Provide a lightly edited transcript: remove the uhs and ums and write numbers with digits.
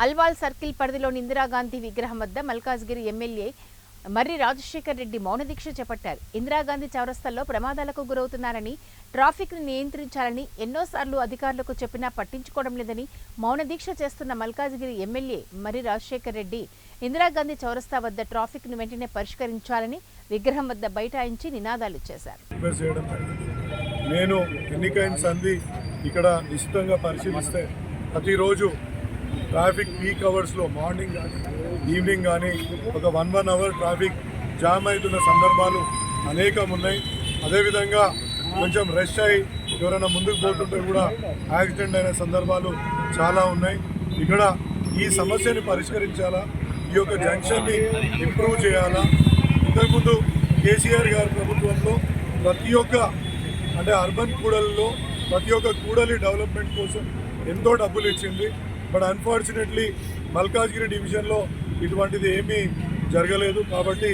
Alwal circle పరిధిలోని ఇందిరాగాంధీ విగ్రహం వద్ద మల్కాజ్గిరి ఎమ్మెల్యే మర్రి రాజశేఖర్ రెడ్డి మౌనదీక్ష చేపట్టారు. ఇందిరాగాంధీ చౌరస్తాలో ప్రమాదాలకు గురవుతున్నారని, ట్రాఫిక్ ను నియంత్రించాలని ఎన్నోసార్లు అధికారులకు చెప్పినా పట్టించుకోవడం లేదని మౌనదీక్ష చేస్తున్న మల్కాజ్గిరి ఎమ్మెల్యే మర్రి రాజశేఖర్ రెడ్డి ఇందిరాగాంధీ చౌరస్తా వద్ద ట్రాఫిక్ ను వెంటనే పరిష్కరించాలని విగ్రహం వద్ద బైఠాయించి నినాదాలు చేశారు. నేను ఎన్నికైన సంధి ఇక్కడ నిశ్చితంగా పరిశీలిస్తే ప్రతిరోజు ట్రాఫిక్ పీక్ అవర్స్లో మార్నింగ్ కానీ ఈవినింగ్ కానీ ఒక 1 అవర్ ట్రాఫిక్ జామ్ అవుతున్న సందర్భాలు అనేకం ఉన్నాయి. అదేవిధంగా కొంచెం రష్ అయ్యి ఎవరైనా ముందుకు పోతుంటే కూడా యాక్సిడెంట్ అయిన సందర్భాలు చాలా ఉన్నాయి. ఇక్కడ ఈ సమస్యని పరిష్కరించాలా, ఈ యొక్క జంక్షన్ని ఇంప్రూవ్ చేయాలా. ఇంతకుముందు కేసీఆర్ గారి ప్రభుత్వంలో ప్రతి ఒక్క అర్బన్ కూడలిలో ప్రతి ఒక్క కూడలి డెవలప్మెంట్ కోసం ఎంతో డబ్బులు ఇచ్చింది. బట్ అన్ఫార్చునేట్లీ మల్కాజ్గిరి డివిజన్లో ఇటువంటిది ఏమీ జరగలేదు. కాబట్టి